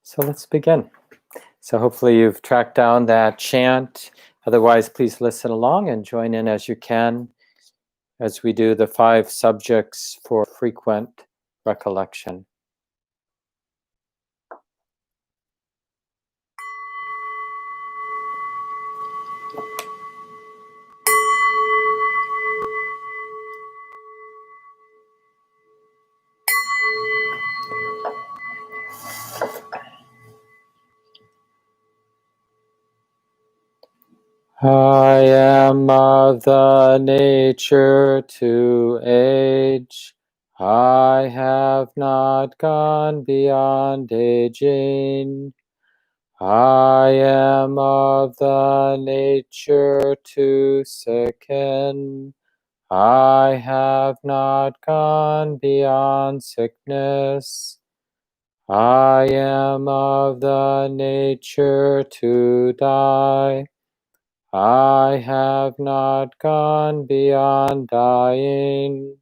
So let's begin. So hopefully you've tracked down that chant. Otherwise, please listen along and join in as you can as we do the 5 subjects for frequent recollection. I am of the nature to age. I have not gone beyond aging. I am of the nature to sicken. I have not gone beyond sickness. I am of the nature to die. I have not gone beyond dying.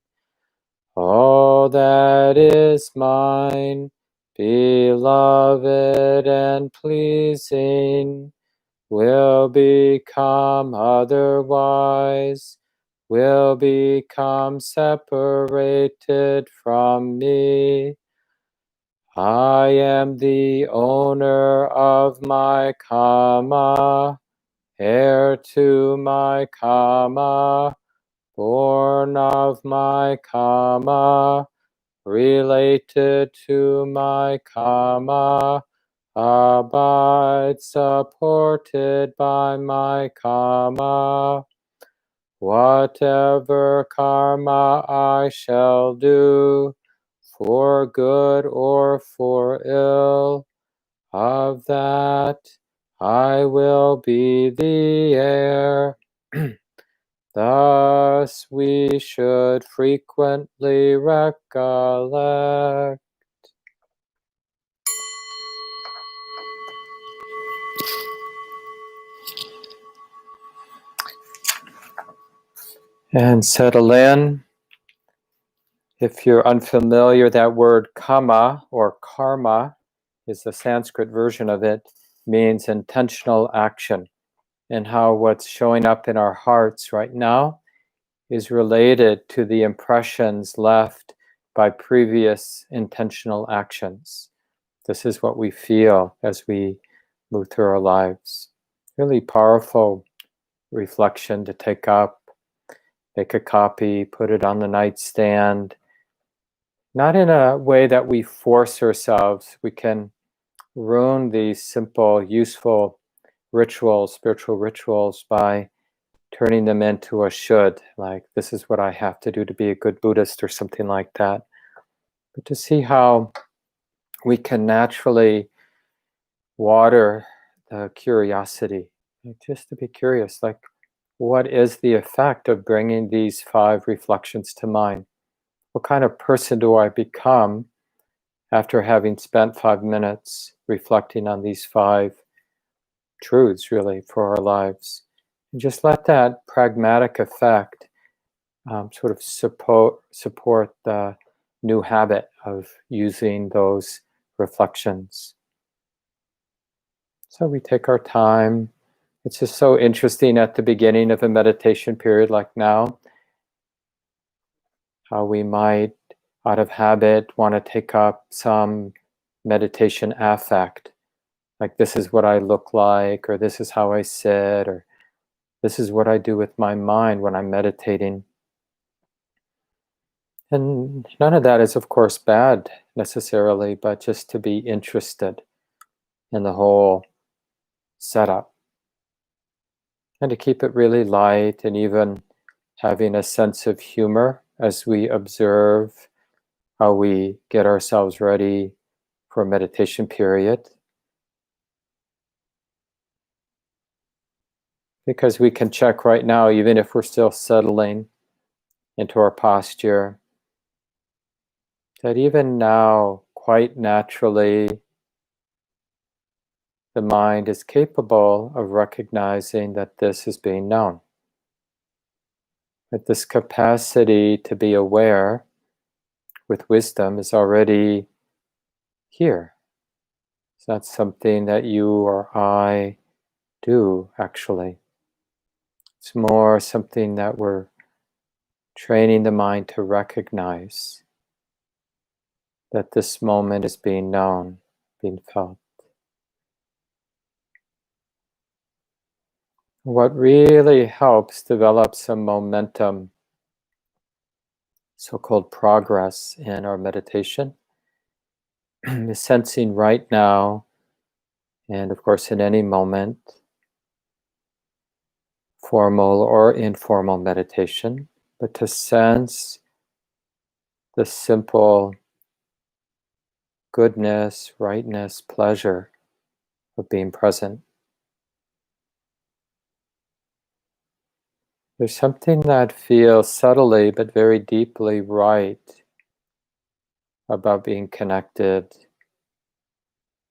All that is mine, beloved and pleasing, will become otherwise, will become separated from me. I am the owner of my karma, heir to my karma, born of my karma, related to my karma, abide supported by my karma. Whatever karma I shall do, for good or for ill, of that I will be the heir. Thus we should frequently recollect. And settle in. If you're unfamiliar, that word kama or karma is the Sanskrit version of it, means intentional action. And how what's showing up in our hearts right now is related to the impressions left by previous intentional actions. This is what we feel as we move through our lives. Really powerful reflection to take up, make a copy, put it on the nightstand. Not in a way that we force ourselves. We can ruin these simple, useful rituals, spiritual rituals, by turning them into a should, like this is what I have to do to be a good Buddhist or something like that. But to see how we can naturally water the curiosity, just to be curious, like what is the effect of bringing these 5 reflections to mind? What kind of person do I become after having spent 5 minutes reflecting on these 5 truths really for our lives? And just let that pragmatic effect sort of support the new habit of using those reflections. So we take our time. It's just so interesting at the beginning of a meditation period like now, how we might, out of habit, want to take up some meditation affect, like this is what I look like, or this is how I sit, or this is what I do with my mind when I'm meditating. And none of that is, of course, bad necessarily, but just to be interested in the whole setup. And to keep it really light, and even having a sense of humor as we observe how we get ourselves ready for a meditation period. Because we can check right now, even if we're still settling into our posture, that even now, quite naturally, the mind is capable of recognizing that this is being known. That this capacity to be aware with wisdom is already here. It's not something that you or I do, actually. It's more something that we're training the mind to recognize that this moment is being known, being felt. What really helps develop some momentum, so-called progress in our meditation, is sensing right now, and of course in any moment, formal or informal meditation, but to sense the simple goodness, rightness, pleasure of being present. There's something that feels subtly but very deeply right about being connected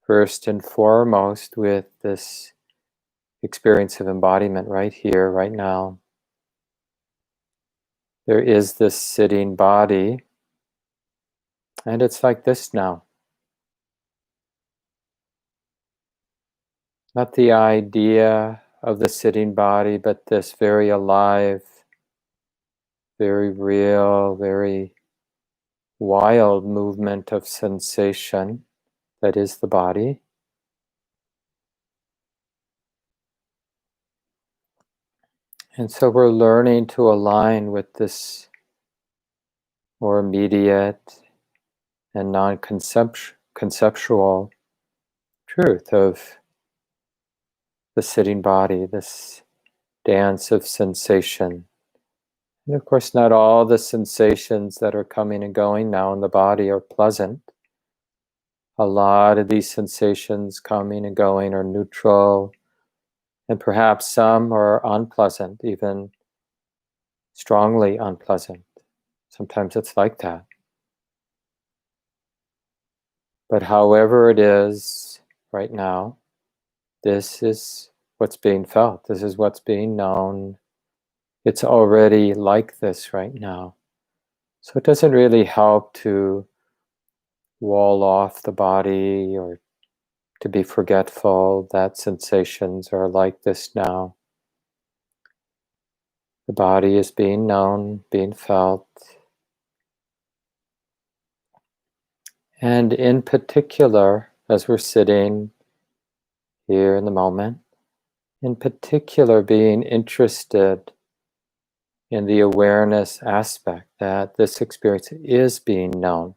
first and foremost with this experience of embodiment right here, right now. There is this sitting body, and it's like this now. Not the idea of the sitting body, but this very alive, very real, very wild movement of sensation that is the body. And so we're learning to align with this more immediate and non-conceptual truth of the sitting body, this dance of sensation. And of course, not all the sensations that are coming and going now in the body are pleasant. A lot of these sensations coming and going are neutral, and perhaps some are unpleasant, even strongly unpleasant. Sometimes it's like that. But however it is right now, this is what's being felt. This is what's being known. It's already like this right now. So it doesn't really help to wall off the body or to be forgetful that sensations are like this now. The body is being known, being felt. And in particular, as we're sitting here in the moment, in particular being interested in the awareness aspect that this experience is being known.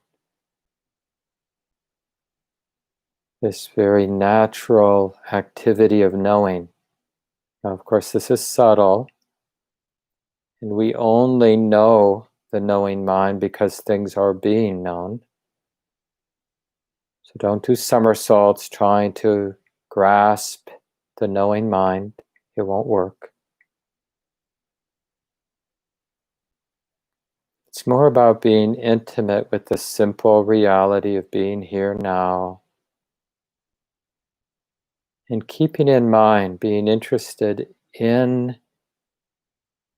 This very natural activity of knowing. Now, of course, this is subtle, and we only know the knowing mind because things are being known. So don't do somersaults trying to grasp the knowing mind. It won't work. It's more about being intimate with the simple reality of being here now, and keeping in mind, being interested in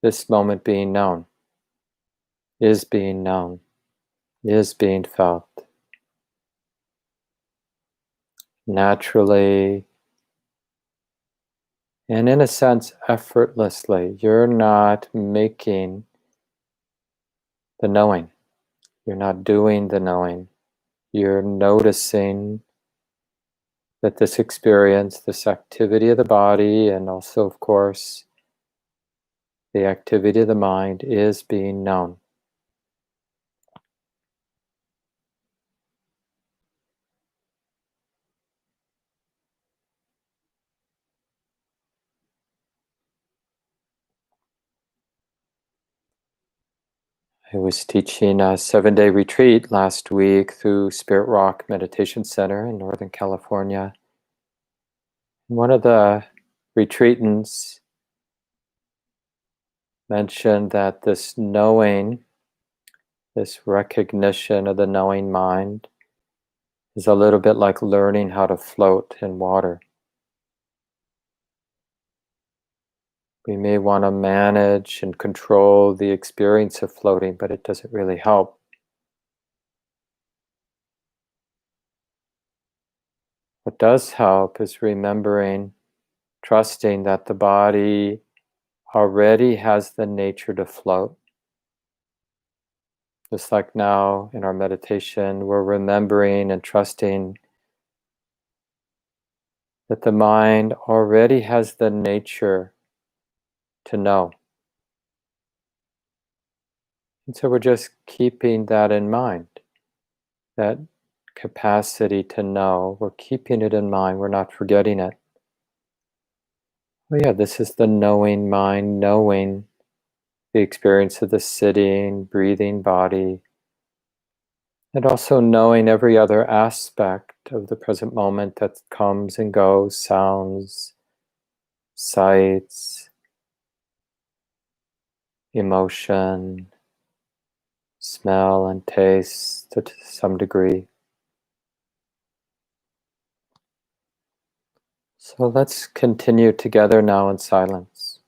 this moment being known, is being known, is being felt. Naturally, and in a sense, effortlessly. You're not making the knowing. You're not doing the knowing. You're noticing that this experience, this activity of the body, and also, of course, the activity of the mind is being known. I was teaching a 7-day retreat last week through Spirit Rock Meditation Center in Northern California. One of the retreatants mentioned that this knowing, this recognition of the knowing mind, is a little bit like learning how to float in water. We may want to manage and control the experience of floating, but it doesn't really help. What does help is remembering, trusting that the body already has the nature to float. Just like now in our meditation, we're remembering and trusting that the mind already has the nature to know. And so we're just keeping that in mind, that capacity to know. We're keeping it in mind, we're not forgetting it. Oh yeah, this is the knowing mind, knowing the experience of the sitting, breathing body, and also knowing every other aspect of the present moment that comes and goes, sounds, sights, emotion, smell and taste to some degree. So let's continue together now in silence.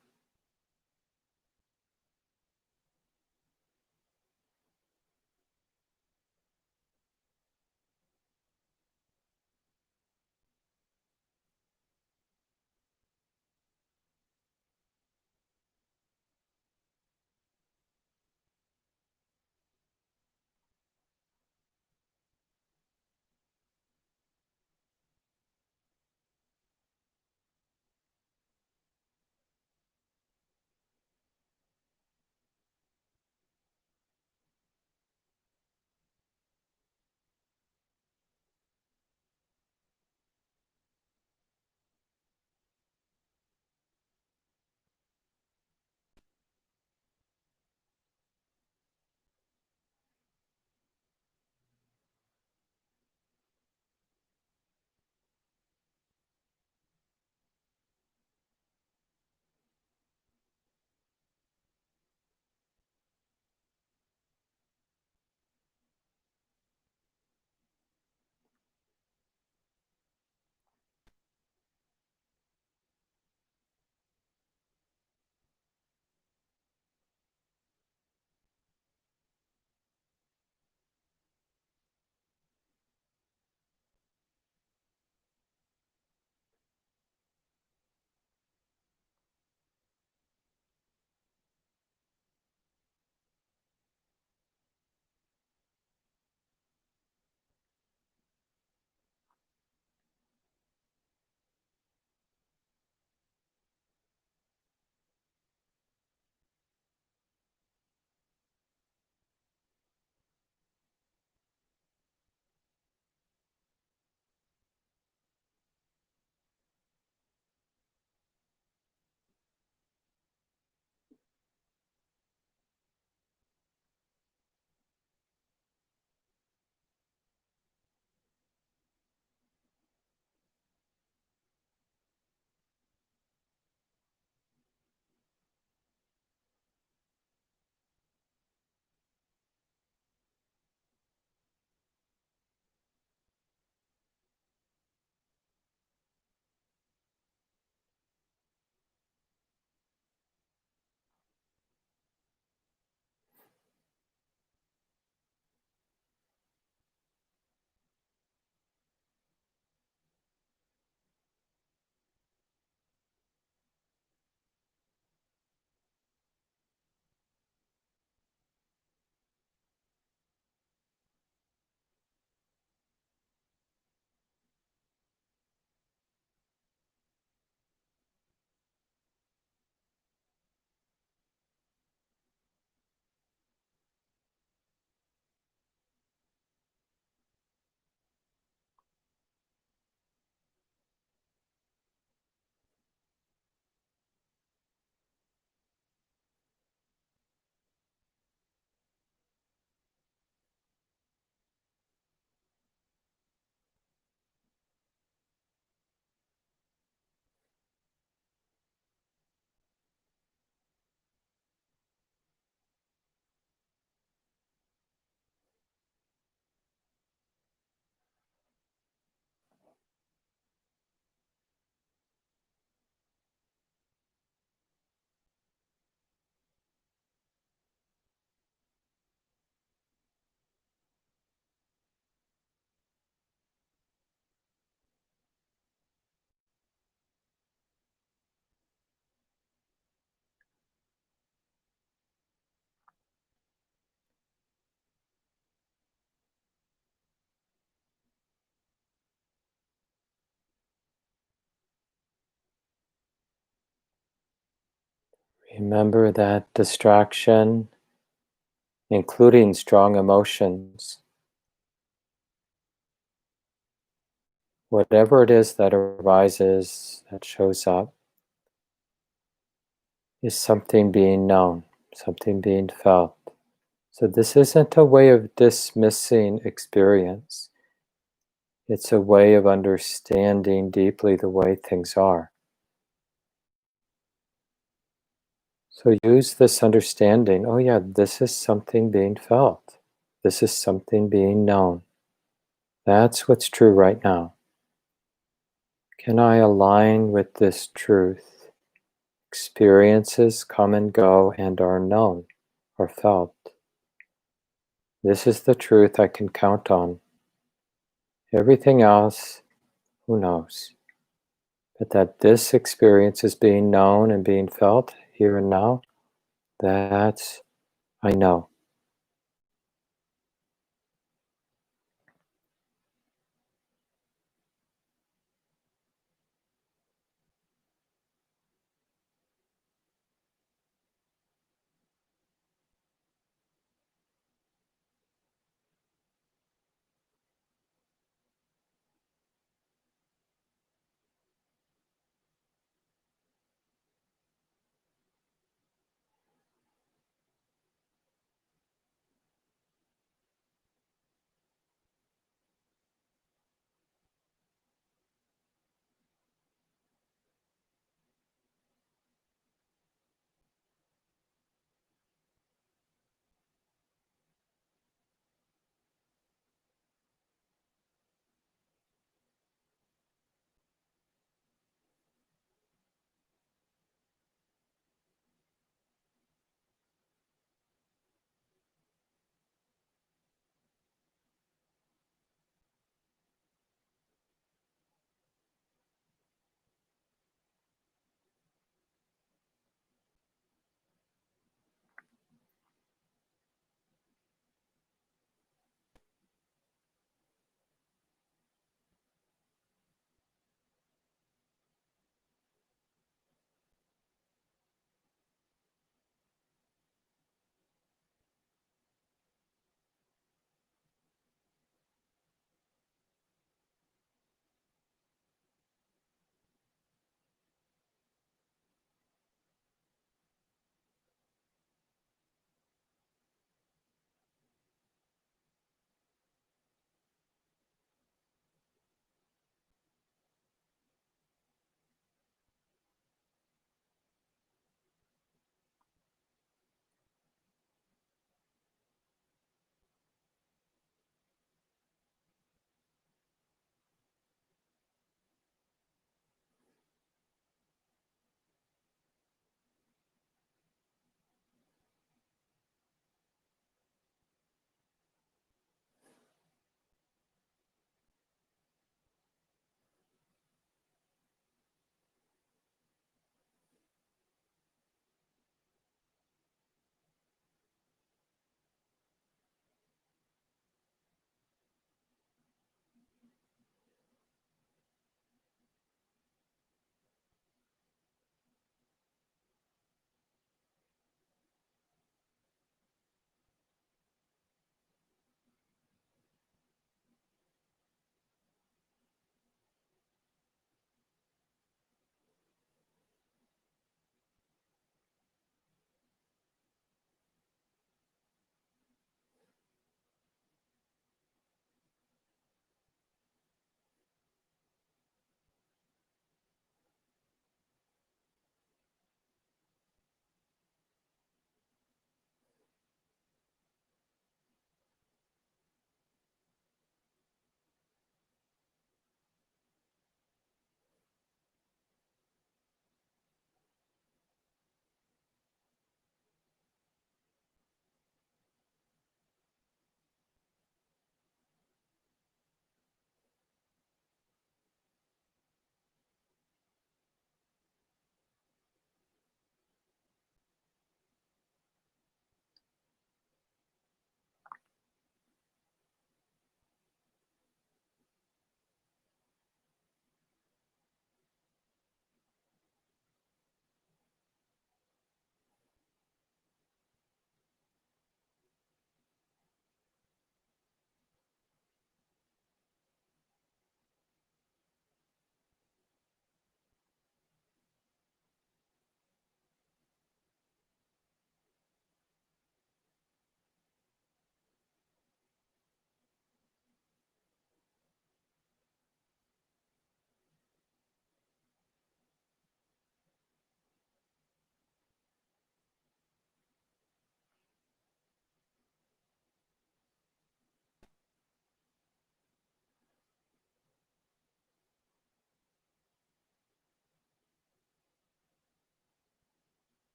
Remember that distraction, including strong emotions, whatever it is that arises, that shows up, is something being known, something being felt. So this isn't a way of dismissing experience. It's a way of understanding deeply the way things are. So use this understanding, oh yeah, this is something being felt. This is something being known. That's what's true right now. Can I align with this truth? Experiences come and go and are known or felt. This is the truth I can count on. Everything else, who knows? But that this experience is being known and being felt here and now, that's I know.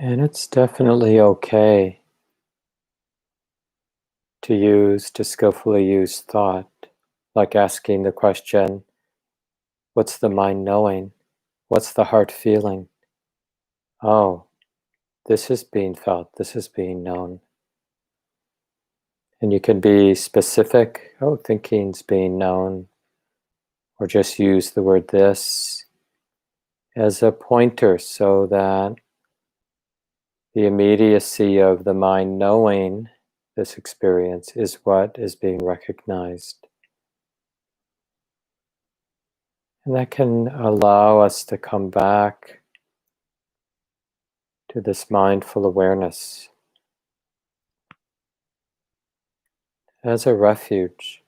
And it's definitely okay to skillfully use thought, like asking the question, what's the mind knowing? What's the heart feeling? Oh, this is being felt, this is being known. And you can be specific, oh, thinking's being known, or just use the word this as a pointer so that the immediacy of the mind knowing this experience is what is being recognized. And that can allow us to come back to this mindful awareness as a refuge.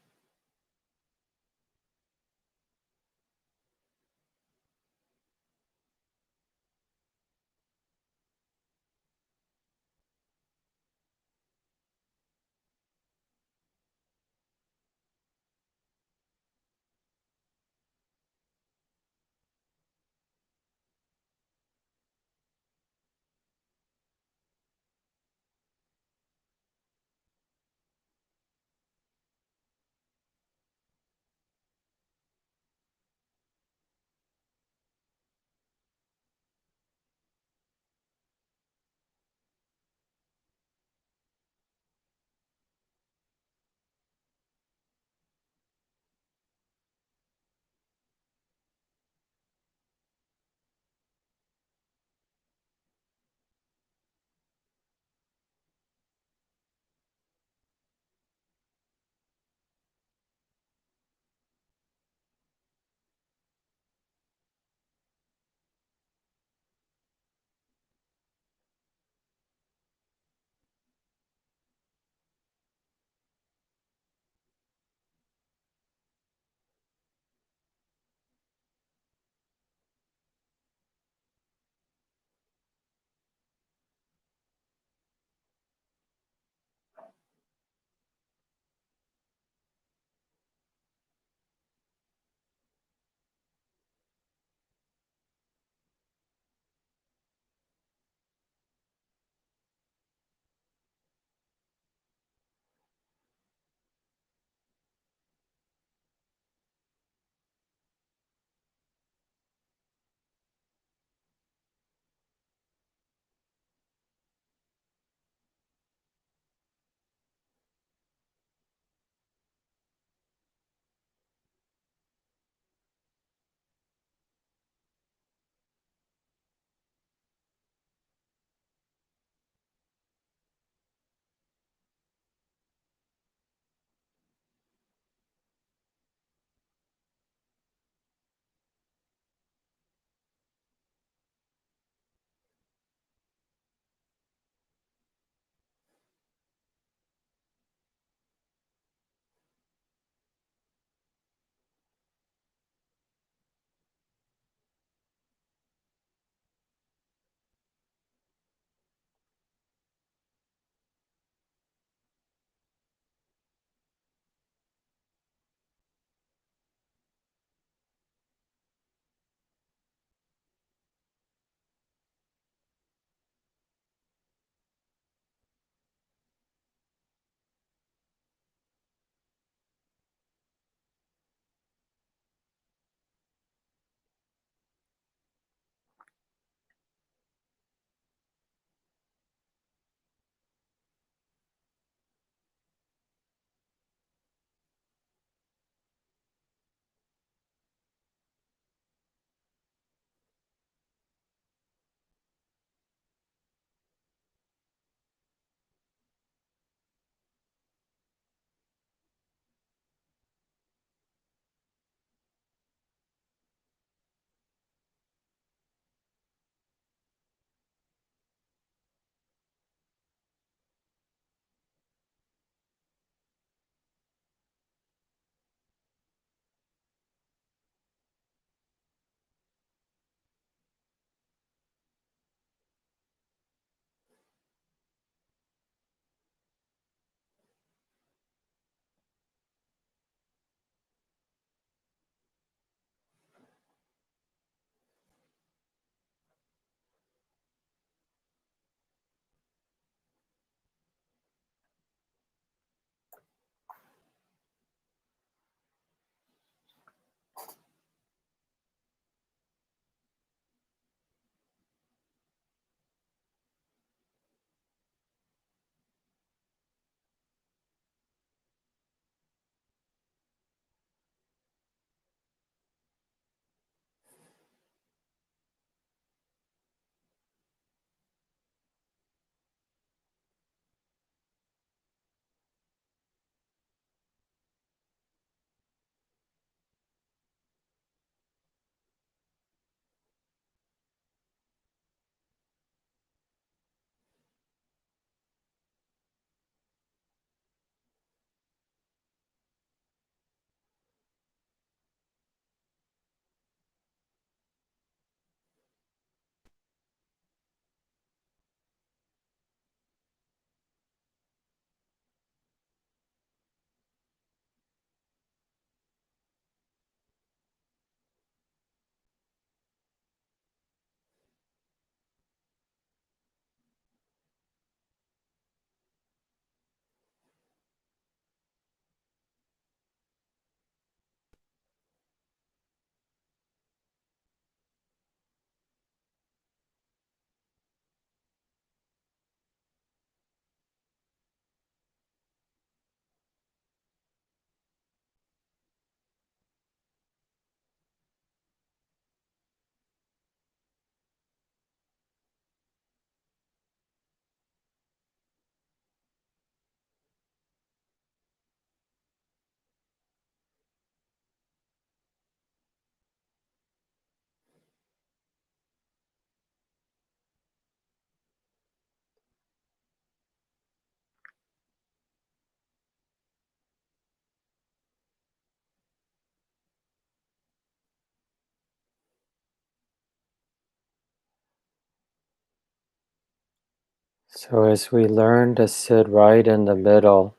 So as we learn to sit right in the middle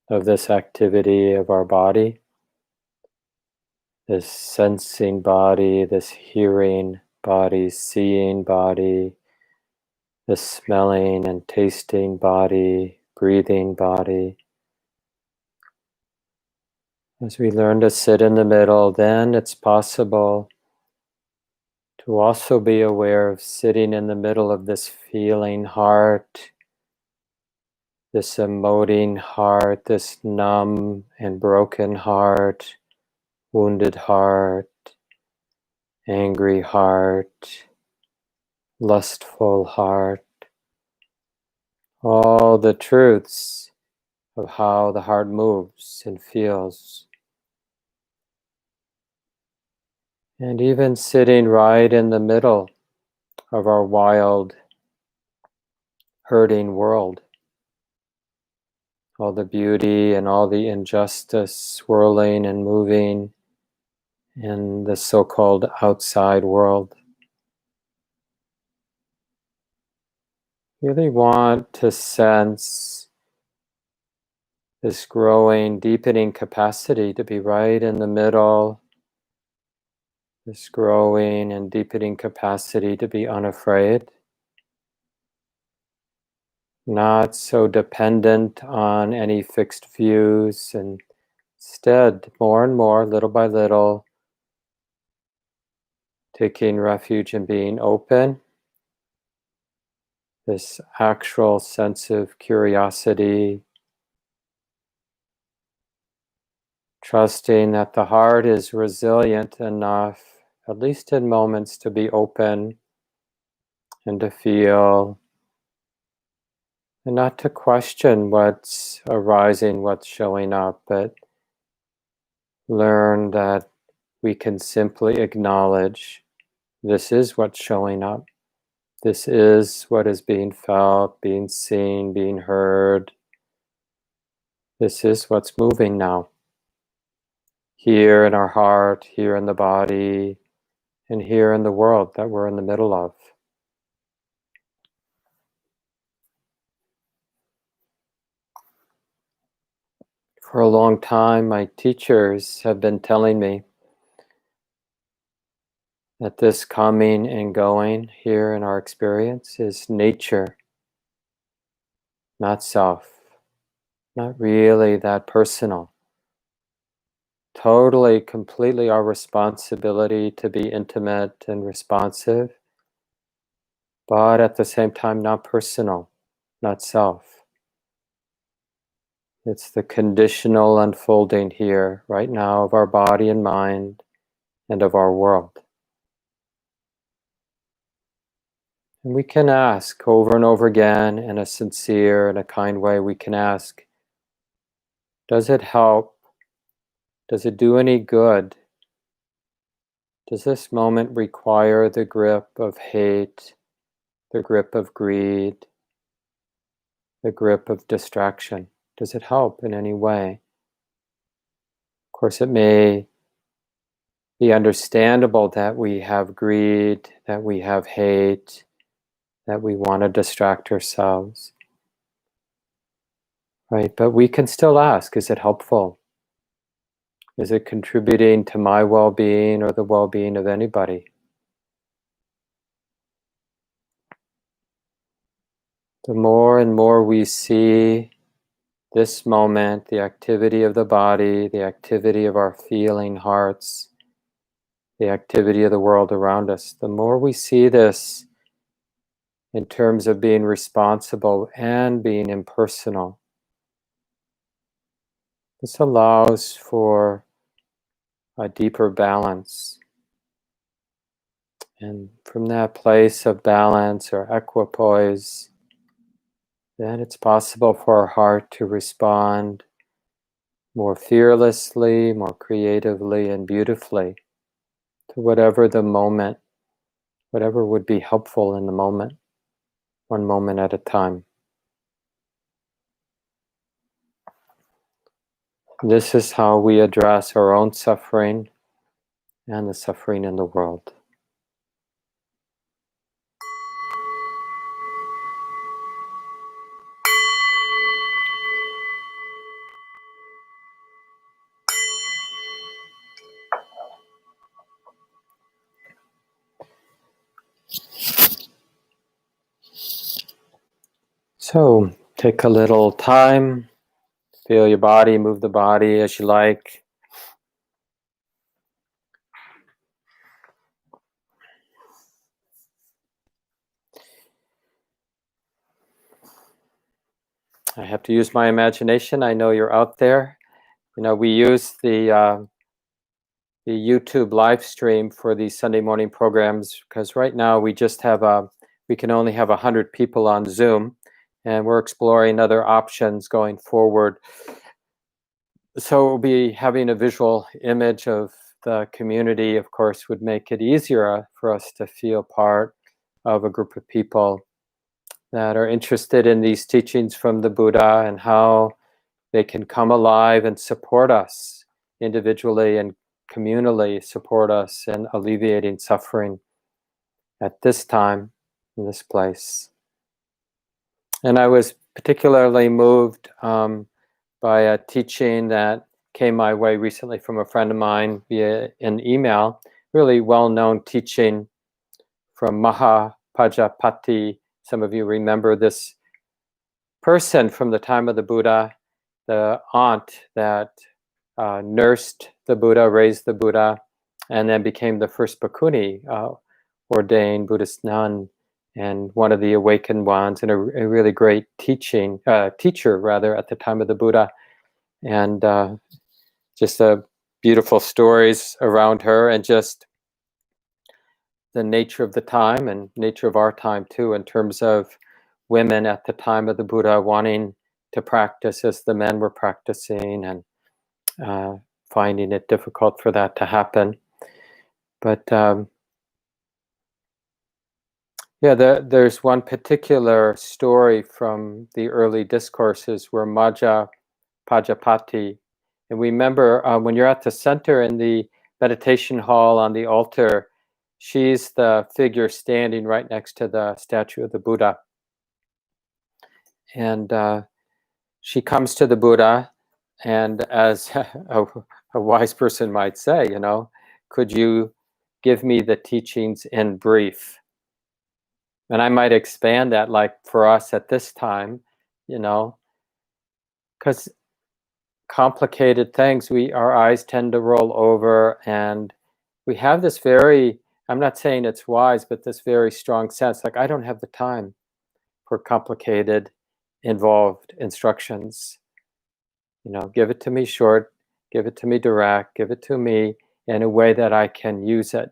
of this activity of our body, this sensing body, this hearing body, seeing body, this smelling and tasting body, breathing body. As we learn to sit in the middle, then it's possible to also be aware of sitting in the middle of this feeling heart, this emoting heart, this numb and broken heart, wounded heart, angry heart, lustful heart, all the truths of how the heart moves and feels. And even sitting right in the middle of our wild, hurting world, all the beauty and all the injustice swirling and moving in the so-called outside world. Really want to sense this growing, deepening capacity to be right in the middle, this growing and deepening capacity to be unafraid, not so dependent on any fixed views, and instead, more and more, little by little, taking refuge in being open, this actual sense of curiosity, trusting that the heart is resilient enough, at least in moments, to be open and to feel, and not to question what's arising, what's showing up, but learn that we can simply acknowledge this is what's showing up. This is what is being felt, being seen, being heard. This is what's moving now. Here in our heart, here in the body, and here in the world that we're in the middle of. For a long time, my teachers have been telling me that this coming and going here in our experience is nature, not self, not really that personal. Totally, completely our responsibility to be intimate and responsive, but at the same time not personal, not self. It's the conditional unfolding here, right now, of our body and mind and of our world. And we can ask over and over again in a sincere and a kind way, we can ask, does it help? Does it do any good? Does this moment require the grip of hate, the grip of greed, the grip of distraction? Does it help in any way? Of course, it may be understandable that we have greed, that we have hate, that we want to distract ourselves. Right? But we can still ask, is it helpful? Is it contributing to my well-being or the well-being of anybody? The more and more we see this moment, the activity of the body, the activity of our feeling hearts, the activity of the world around us, the more we see this in terms of being responsible and being impersonal, this allows for a deeper balance. And from that place of balance or equipoise, then it's possible for our heart to respond more fearlessly, more creatively, and beautifully to whatever the moment, whatever would be helpful in the moment, one moment at a time. This is how we address our own suffering and the suffering in the world. So take a little time, feel your body, move the body as you like. I have to use my imagination. I know you're out there. We use the YouTube live stream for these Sunday morning programs because right now we can only have 100 people on Zoom, and we're exploring other options going forward. So we'll be having a visual image of the community, of course, would make it easier for us to feel part of a group of people that are interested in these teachings from the Buddha and how they can come alive and support us individually and communally, support us in alleviating suffering at this time, in this place. And I was particularly moved by a teaching that came my way recently from a friend of mine via an email, really well-known teaching from Prajapati. Some of you remember this person from the time of the Buddha, the aunt that nursed the Buddha, raised the Buddha, and then became the first bhikkhuni, ordained Buddhist nun, and one of the awakened ones, and a really great teacher at the time of the Buddha. And just beautiful stories around her, and just the nature of the time and nature of our time too, in terms of women at the time of the Buddha wanting to practice as the men were practicing, and finding it difficult for that to happen. But there's one particular story from the early discourses where Prajapati, and remember when you're at the center in the meditation hall on the altar, she's the figure standing right next to the statue of the Buddha. And she comes to the Buddha, and as a wise person might say, could you give me the teachings in brief? And I might expand that, like for us at this time, because complicated things, our eyes tend to roll over, and we have this very, I'm not saying it's wise, but this very strong sense, like I don't have the time for complicated, involved instructions. Give it to me short, give it to me direct, give it to me in a way that I can use it.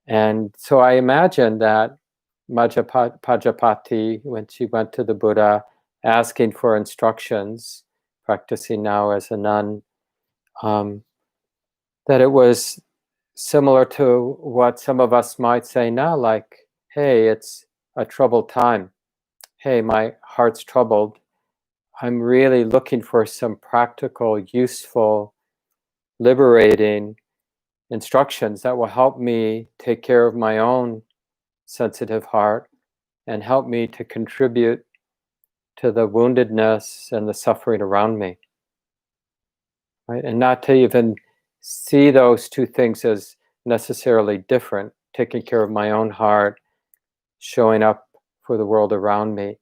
And so I imagine that Prajapati, when she went to the Buddha asking for instructions, practicing now as a nun, that it was similar to what some of us might say now, like, hey, it's a troubled time. Hey, my heart's troubled. I'm really looking for some practical, useful, liberating instructions that will help me take care of my own sensitive heart and help me to contribute to the woundedness and the suffering around me. Right? And not to even see those two things as necessarily different, taking care of my own heart, showing up for the world around me.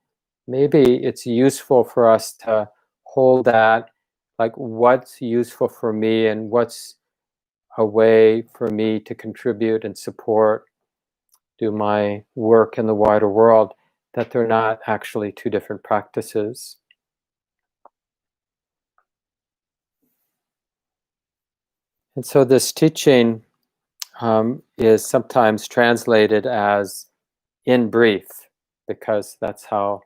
Maybe it's useful for us to hold that, like what's useful for me and what's a way for me to contribute and support, do my work in the wider world, that they're not actually two different practices. And so this teaching is sometimes translated as in brief, because that's how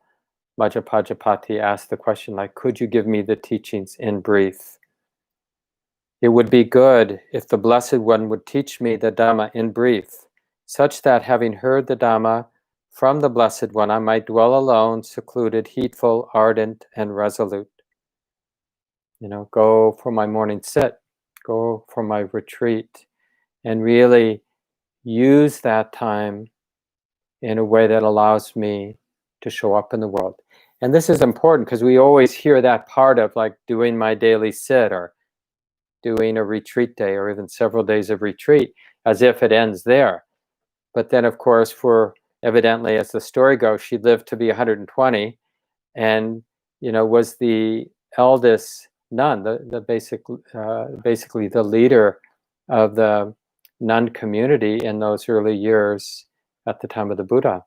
Prajapati asked the question, like, could you give me the teachings in brief? It would be good if the Blessed One would teach me the Dhamma in brief, such that having heard the Dhamma from the Blessed One, I might dwell alone, secluded, heedful, ardent, and resolute. Go for my morning sit, go for my retreat, and really use that time in a way that allows me to show up in the world. And this is important because we always hear that part of like doing my daily sit or doing a retreat day or even several days of retreat as if it ends there. But then, of course, evidently, as the story goes, she lived to be 120, and was the eldest nun, basically the leader of the nun community in those early years at the time of the Buddha,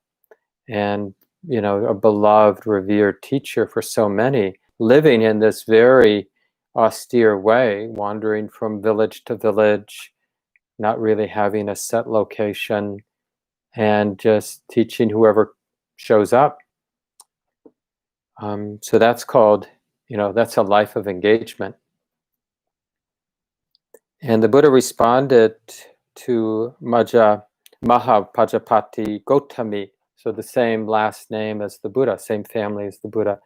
and a beloved, revered teacher for so many, living in this very austere way, wandering from village to village, not really having a set location, and just teaching whoever shows up. So that's called, that's a life of engagement. And the Buddha responded to Maha Prajapati Gotami, so the same last name as the Buddha, same family as the Buddha.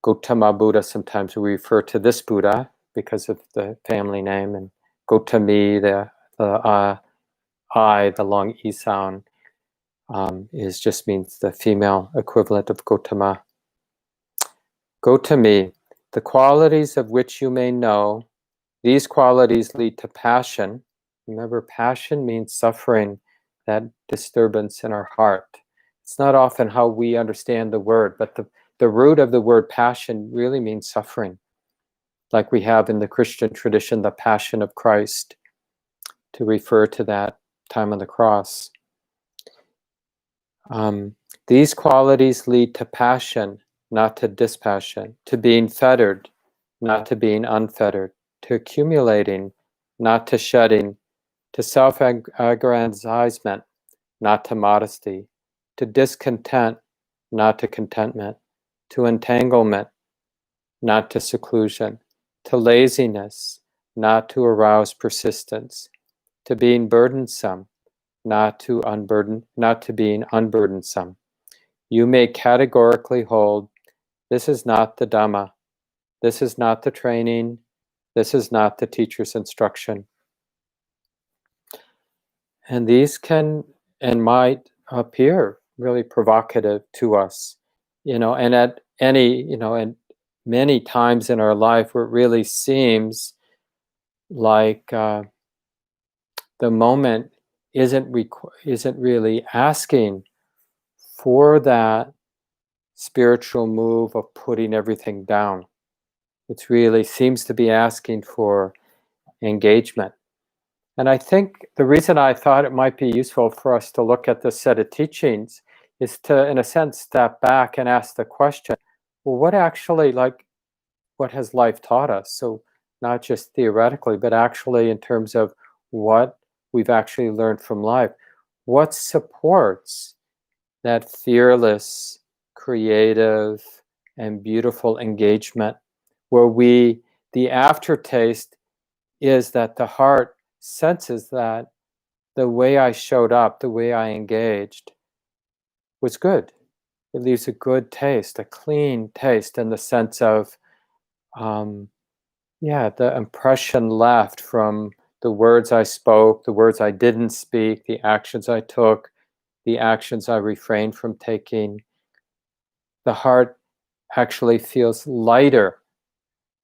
Gautama Buddha, sometimes we refer to this Buddha because of the family name, and Gotami, the I, the long E sound, just means the female equivalent of Gautama. Gotami, the qualities of which you may know, these qualities lead to passion. Remember, passion means suffering, that disturbance in our heart. It's not often how we understand the word, but the root of the word passion really means suffering. Like we have in the Christian tradition, the Passion of Christ, to refer to that time on the cross. These qualities lead to passion, not to dispassion, to being fettered, not to being unfettered, to accumulating, not to shedding, to self-aggrandizement, not to modesty, to discontent, not to contentment, to entanglement, not to seclusion, to laziness, not to arouse persistence, to being burdensome, not to being unburdensome. You may categorically hold, this is not the Dhamma, this is not the training, this is not the teacher's instruction. And these can and might appear really provocative to us, and at any, and many times in our life where it really seems like the moment isn't really asking for that spiritual move of putting everything down. It really seems to be asking for engagement. And I think the reason I thought it might be useful for us to look at this set of teachings is to, in a sense, step back and ask the question, well, what has life taught us? So not just theoretically, but actually in terms of what we've actually learned from life. What supports that fearless, creative, and beautiful engagement where the aftertaste is that the heart senses that the way I showed up, the way I engaged was good. It leaves a good taste, a clean taste, in the sense of, the impression left from the words I spoke, the words I didn't speak, the actions I took, the actions I refrained from taking. The heart actually feels lighter.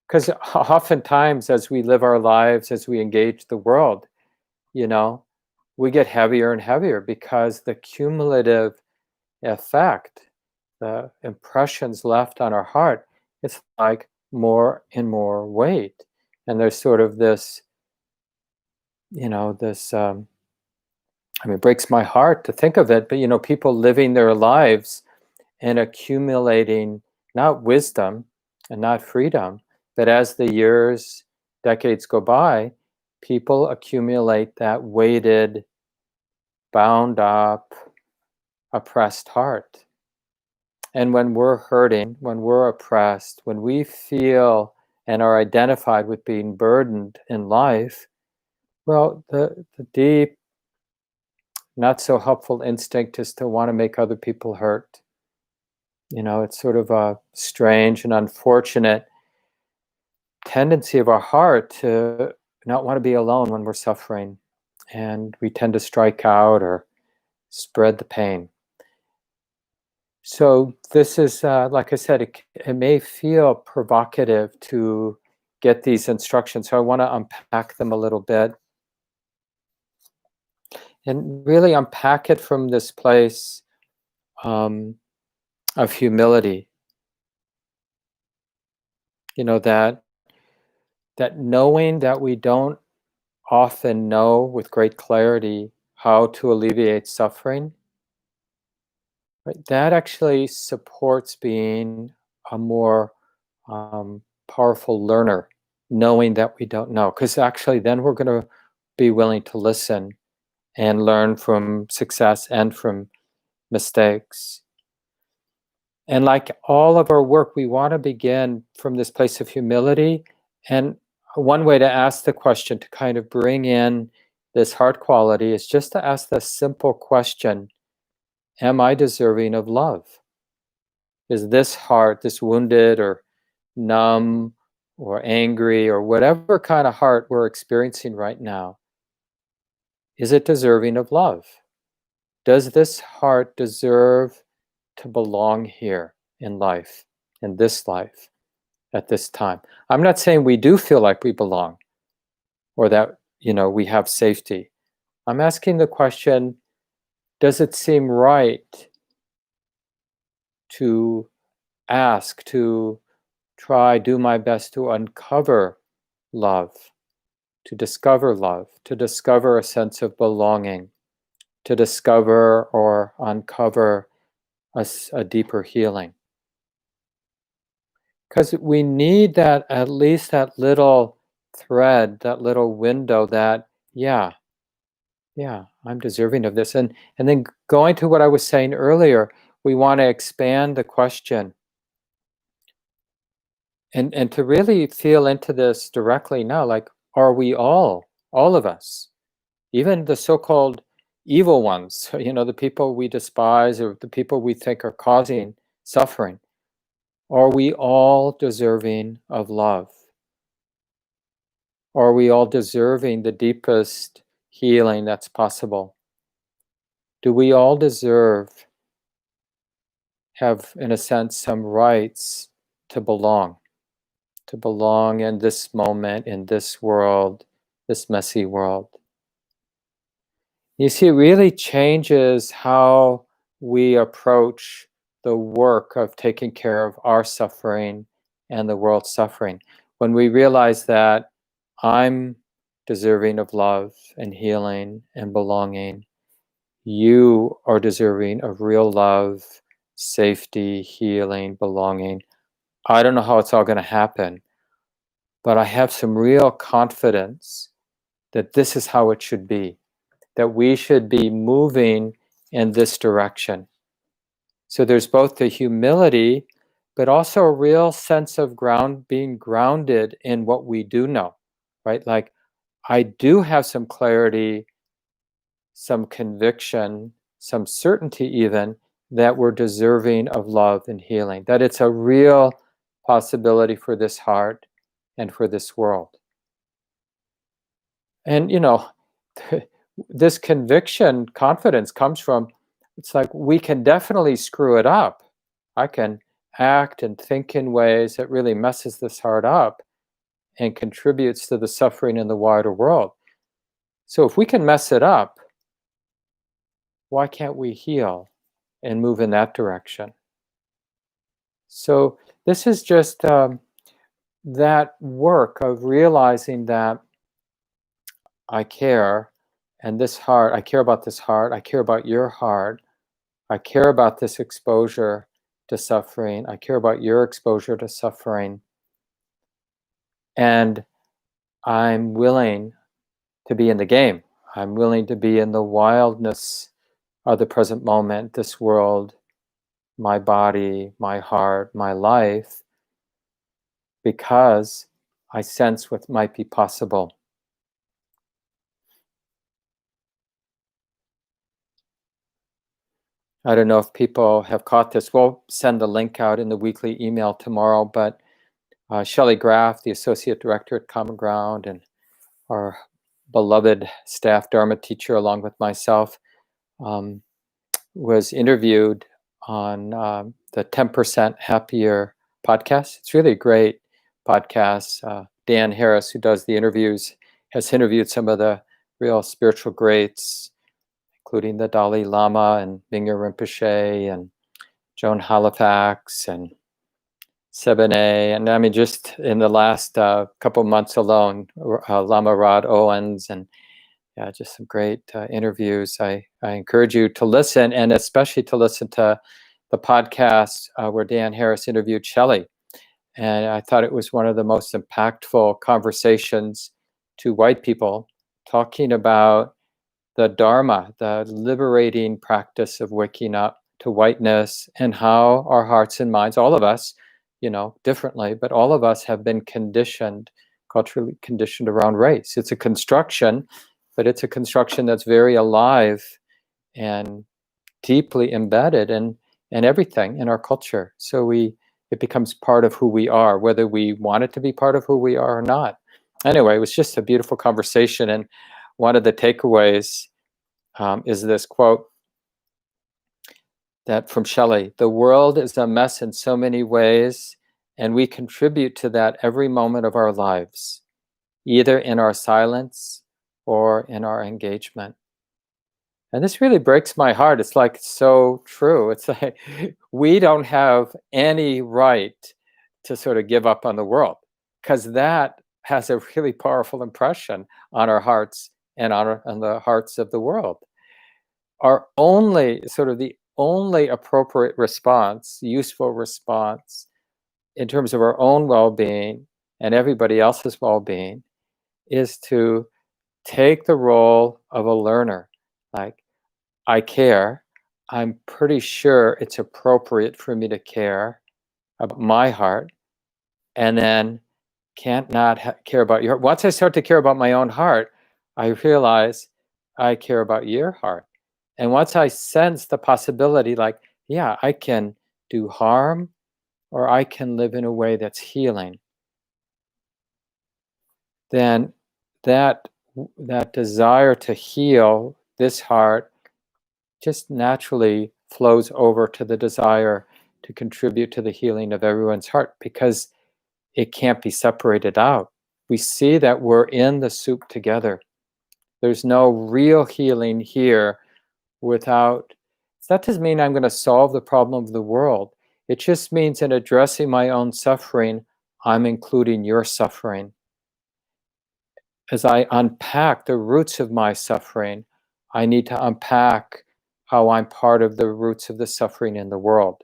Because oftentimes as we live our lives, as we engage the world, we get heavier and heavier because the cumulative effect, the impressions left on our heart, it's like more and more weight. And there's sort of this, it breaks my heart to think of it, but, people living their lives and accumulating not wisdom and not freedom, but as the years, decades go by, people accumulate that weighted, bound up, oppressed heart. And when we're hurting, when we're oppressed, when we feel and are identified with being burdened in life, well, the deep, not so helpful instinct is to want to make other people hurt. It's sort of a strange and unfortunate tendency of our heart to not want to be alone when we're suffering. And we tend to strike out or spread the pain. So this is, like I said, it may feel provocative to get these instructions. So I want to unpack them a little bit and really unpack it from this place of humility. That knowing that we don't often know with great clarity how to alleviate suffering, right? That actually supports being a more powerful learner, knowing that we don't know. Because actually, then we're going to be willing to listen and learn from success and from mistakes. And like all of our work, we want to begin from this place of humility. And one way to ask the question, to kind of bring in this heart quality, is just to ask the simple question: am I deserving of love? Is this heart, this wounded or numb or angry or whatever kind of heart we're experiencing right now, is it deserving of love? Does this heart deserve to belong here in life, in this life, at this time? I'm not saying we do feel like we belong or that, we have safety. I'm asking the question, does it seem right to ask, to try, do my best to uncover love, to discover a sense of belonging, to discover or uncover a deeper healing? Because we need that, at least that little thread, that little window that, yeah, I'm deserving of this. And then going to what I was saying earlier, we want to expand the question and to really feel into this directly now, like, are we all of us, even the so-called evil ones, the people we despise or the people we think are causing suffering, are we all deserving of love? Are we all deserving the deepest healing that's possible? Do we all have, in a sense, some rights to belong in this moment, in this world, this messy world? You see, it really changes how we approach the work of taking care of our suffering and the world's suffering. When we realize that I'm deserving of love and healing and belonging, you are deserving of real love, safety, healing, belonging. I don't know how it's all going to happen, but I have some real confidence that this is how it should be, that we should be moving in this direction. So there's both the humility, but also a real sense of being grounded in what we do know, right? Like, I do have some clarity, some conviction, some certainty even, that we're deserving of love and healing, that it's a real possibility for this heart and for this world. And, this conviction, confidence comes from, it's like we can definitely screw it up. I can act and think in ways that really messes this heart up and contributes to the suffering in the wider world. So if we can mess it up, why can't we heal and move in that direction? So this is just that work of realizing that I care, and this heart, I care about this heart, I care about your heart, I care about this exposure to suffering, I care about your exposure to suffering, and I'm willing to be in the game. I'm willing to be in the wildness of the present moment, this world, my body, my heart, my life, because I sense what might be possible. I don't know if people have caught this. We'll send the link out in the weekly email tomorrow, but Shelley Graff, the Associate Director at Common Ground, and our beloved staff Dharma teacher, along with myself, was interviewed on the 10% Happier podcast. It's really a great podcast. Dan Harris, who does the interviews, has interviewed some of the real spiritual greats, including the Dalai Lama and Mingyur Rinpoche and Joan Halifax and Sebene, and I mean, just in the last couple months alone, Lama Rod Owens, and yeah, just some great interviews. I encourage you to listen, and especially to listen to the podcast where Dan Harris interviewed Shelley. And I thought it was one of the most impactful conversations to white people, talking about the Dharma, the liberating practice of waking up to whiteness, and how our hearts and minds, all of us, differently, but all of us have been conditioned, culturally conditioned around race. It's a construction, but it's a construction that's very alive and deeply embedded in everything in our culture. So it becomes part of who we are, whether we want it to be part of who we are or not. Anyway, it was just a beautiful conversation, and one of the takeaways is this quote that from Shelley: "The world is a mess in so many ways, and we contribute to that every moment of our lives, either in our silence or in our engagement." And this really breaks my heart. It's like so true. It's like we don't have any right to sort of give up on the world, because that has a really powerful impression on our hearts and on the hearts of the world. Our only the only appropriate response, useful response in terms of our own well-being and everybody else's well-being, is to take the role of a learner. Like, I care. I'm pretty sure it's appropriate for me to care about my heart, and then can't not care about your heart. Once I start to care about my own heart, I realize I care about your heart. And once I sense the possibility, like, yeah, I can do harm, or I can live in a way that's healing, then that desire to heal this heart just naturally flows over to the desire to contribute to the healing of everyone's heart, because it can't be separated out. We see that we're in the soup together. There's no real healing here without, that doesn't mean I'm going to solve the problem of the world. It just means in addressing my own suffering, I'm including your suffering. As I unpack the roots of my suffering, I need to unpack how I'm part of the roots of the suffering in the world,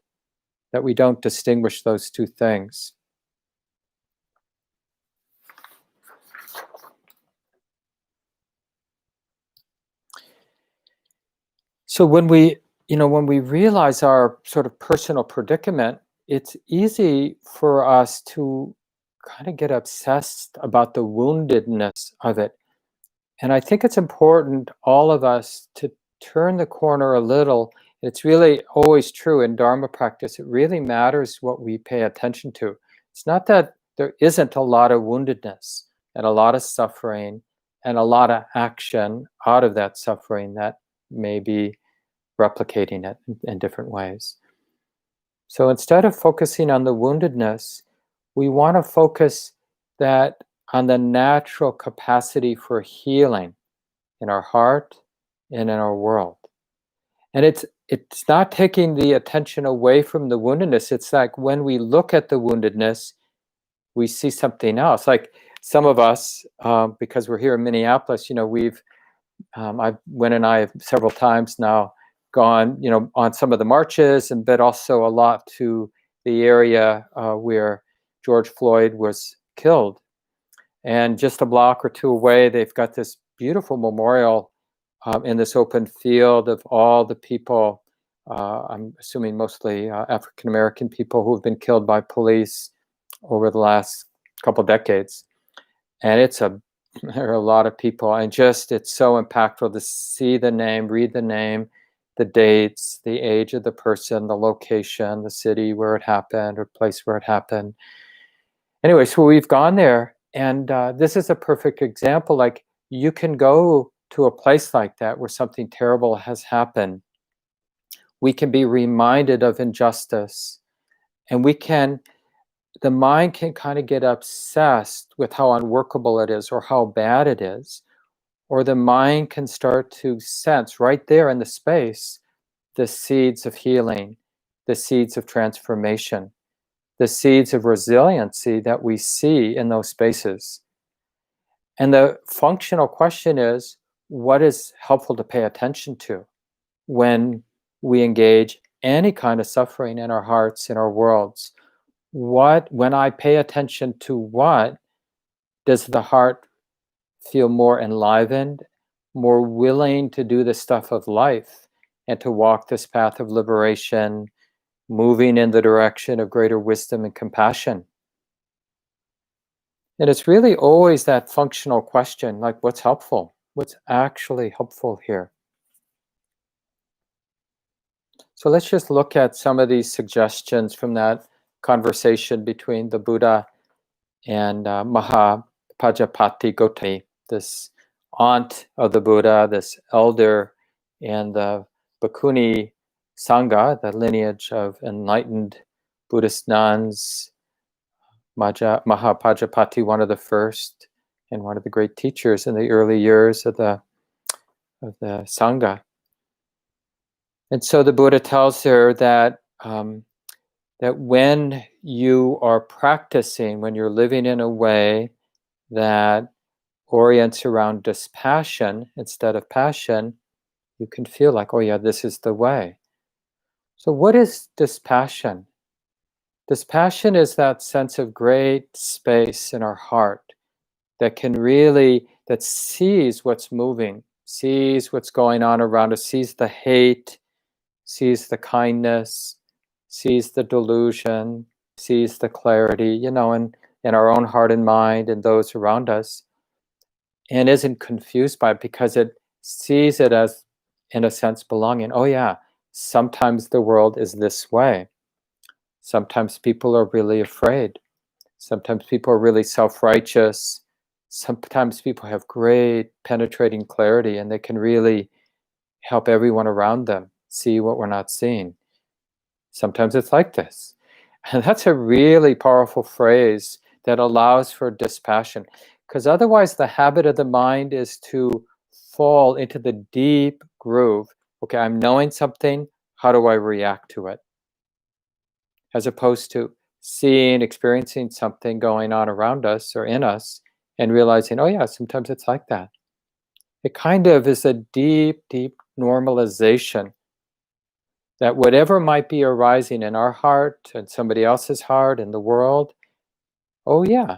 that we don't distinguish those two things. So when we realize our sort of personal predicament, it's easy for us to kind of get obsessed about the woundedness of it. And I think it's important, all of us, to turn the corner a little. It's really always true in Dharma practice. It really matters what we pay attention to. It's not that there isn't a lot of woundedness and a lot of suffering and a lot of action out of that suffering that may be replicating it in different ways. So instead of focusing on the woundedness, we want to focus that on the natural capacity for healing in our heart and in our world. And it's not taking the attention away from the woundedness. It's like when we look at the woundedness, we see something else. Like some of us, because we're here in Minneapolis, we've Gwen and I have several times now gone, on some of the marches, but also a lot to the area where George Floyd was killed. And just a block or two away, they've got this beautiful memorial in this open field of all the people, I'm assuming mostly African-American people, who have been killed by police over the last couple decades. And there are a lot of people, and it's so impactful to see the name, read the name, the dates, the age of the person, the location, the city where it happened, or place where it happened. Anyway, so we've gone there, and this is a perfect example. Like, you can go to a place like that where something terrible has happened. We can be reminded of injustice, and the mind can kind of get obsessed with how unworkable it is or how bad it is. Or the mind can start to sense right there in the space the seeds of healing, the seeds of transformation, the seeds of resiliency that we see in those spaces. And the functional question is, what is helpful to pay attention to when we engage any kind of suffering in our hearts, in our worlds? When I pay attention to what, does the heart feel more enlivened, more willing to do the stuff of life and to walk this path of liberation, moving in the direction of greater wisdom and compassion? And it's really always that functional question, like what's helpful? What's actually helpful here? So let's just look at some of these suggestions from that conversation between the Buddha and Prajapati Gotami, this aunt of the Buddha, this elder, and the Bhikkhuni Sangha, the lineage of enlightened Buddhist nuns. Prajapati, one of the first and one of the great teachers in the early years of the Sangha. And so the Buddha tells her that that when you are practicing, when you're living in a way that orients around dispassion instead of passion, you can feel like, oh yeah, this is the way. So what is dispassion? Dispassion is that sense of great space in our heart that sees what's moving, sees what's going on around us, sees the hate, sees the kindness, sees the delusion, sees the clarity, in our own heart and mind and those around us, and isn't confused by it because it sees it as, in a sense, belonging. Oh yeah, sometimes the world is this way. Sometimes people are really afraid. Sometimes people are really self-righteous. Sometimes people have great penetrating clarity and they can really help everyone around them see what we're not seeing. Sometimes it's like this. And that's a really powerful phrase that allows for dispassion. Because otherwise the habit of the mind is to fall into the deep groove. Okay, I'm knowing something, how do I react to it? As opposed to seeing, experiencing something going on around us or in us and realizing, oh yeah, sometimes it's like that. It kind of is a deep, deep normalization that whatever might be arising in our heart and somebody else's heart in the world, oh yeah,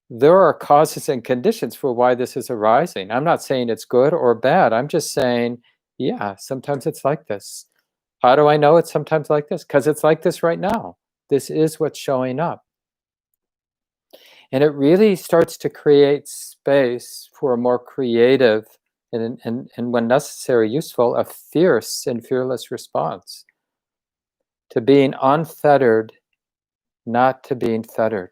there are causes and conditions for why this is arising. I'm not saying it's good or bad. I'm just saying, yeah, sometimes it's like this. How do I know it's sometimes like this? Because it's like this right now. This is what's showing up. And it really starts to create space for a more creative and when necessary, useful, a fierce and fearless response to being unfettered, not to being fettered.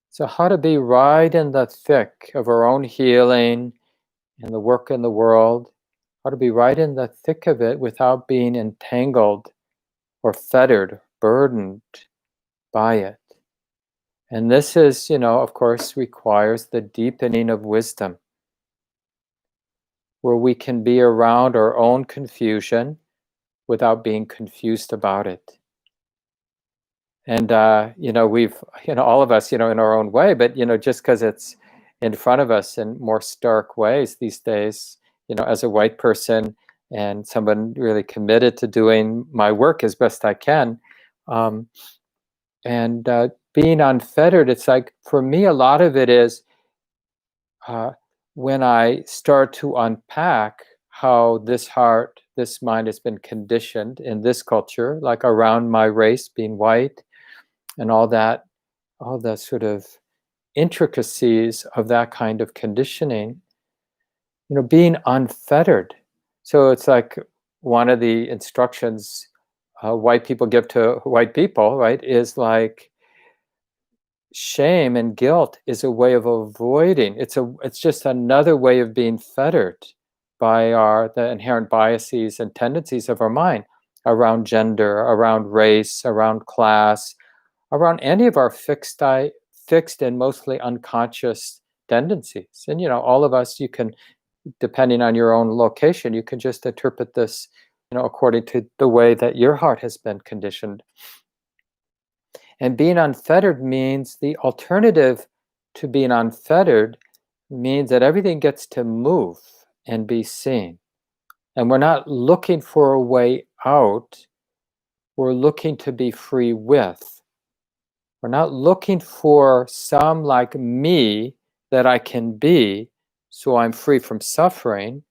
So how to be right in the thick of our own healing and the work in the world, how to be right in the thick of it without being entangled or fettered, burdened by it. And this is, of course, requires the deepening of wisdom, where we can be around our own confusion without being confused about it. And, we've, all of us, in our own way, but, just because it's in front of us in more stark ways these days, as a white person and someone really committed to doing my work as best I can, and being unfettered, it's like, for me, a lot of it is when I start to unpack how this heart, this mind has been conditioned in this culture, like around my race being white and all that, all the sort of intricacies of that kind of conditioning, being unfettered. So it's like one of the instructions white people give to white people, right, is like, shame and guilt is a way of avoiding. It's just another way of being fettered by the inherent biases and tendencies of our mind around gender, around race, around class, around any of our fixed and mostly unconscious tendencies. And all of us, you can, depending on your own location, you can just interpret this according to the way that your heart has been conditioned. And being unfettered means the alternative to being unfettered means that everything gets to move and be seen. And we're not looking for a way out. We're looking to be free with. We're not looking for some like me that I can be so I'm free from suffering.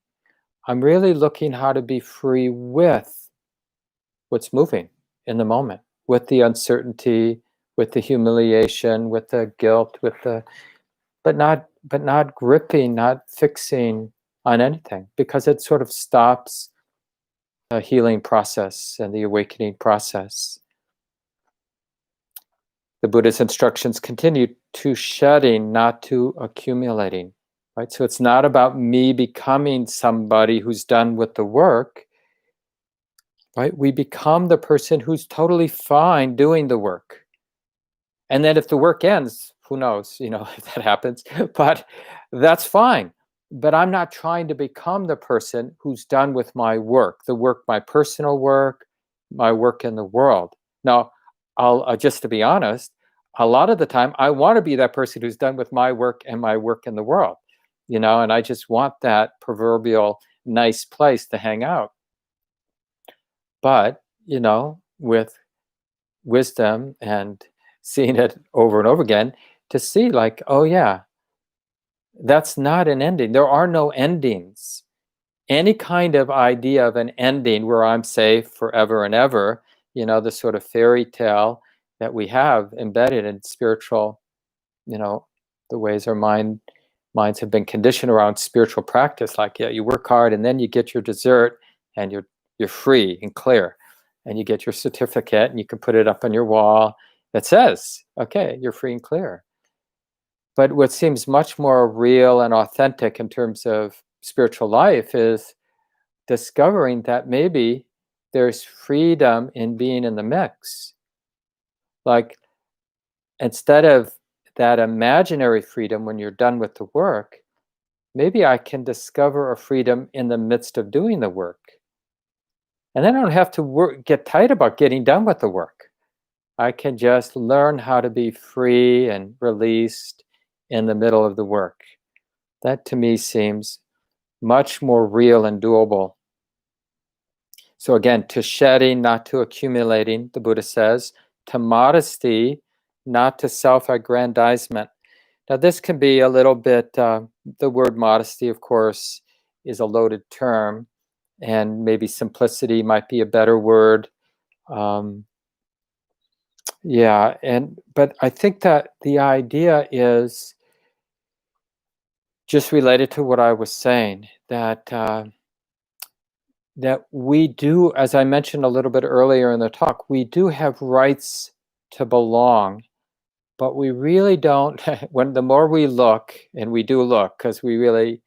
I'm really looking how to be free with what's moving in the moment, with the uncertainty, with the humiliation, with the guilt, but not gripping, not fixing on anything, because it sort of stops the healing process and the awakening process. The Buddha's instructions continue to shedding, not to accumulating. Right? So it's not about me becoming somebody who's done with the work. Right? We become the person who's totally fine doing the work. And then if the work ends, who knows, if that happens, but that's fine. But I'm not trying to become the person who's done with my work, my personal work, my work in the world. Now, I'll just to be honest, a lot of the time I want to be that person who's done with my work and my work in the world, and I just want that proverbial nice place to hang out. But, with wisdom and seeing it over and over again, to see like, oh yeah, that's not an ending. There are no endings. Any kind of idea of an ending where I'm safe forever and ever, the sort of fairy tale that we have embedded in spiritual, the ways our minds have been conditioned around spiritual practice. Like, yeah, you work hard and then you get your dessert and you're free and clear, and you get your certificate and you can put it up on your wall that says, okay, you're free and clear. But what seems much more real and authentic in terms of spiritual life is discovering that maybe there's freedom in being in the mix. Like, instead of that imaginary freedom when you're done with the work, maybe I can discover a freedom in the midst of doing the work. And then I don't have to get tight about getting done with the work. I can just learn how to be free and released in the middle of the work. That to me seems much more real and doable. So again, to shedding, not to accumulating, the Buddha says, to modesty, not to self-aggrandizement. Now this can be a little bit, the word modesty, of course, is a loaded term, and maybe simplicity might be a better word. But I think that the idea is just related to what I was saying, that we do, as I mentioned a little bit earlier in the talk, we do have rights to belong, but we really don't. When the more we look, and we do look, because we really,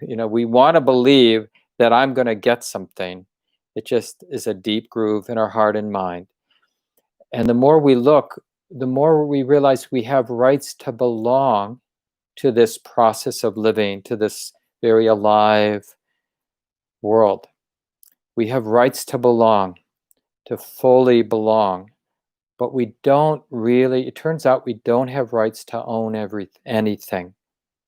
we want to believe that I'm going to get something. It just is a deep groove in our heart and mind. And the more we look, the more we realize we have rights to belong to this process of living, to this very alive world. We have rights to belong, to fully belong, but we don't really, it turns out we don't have rights to own anything,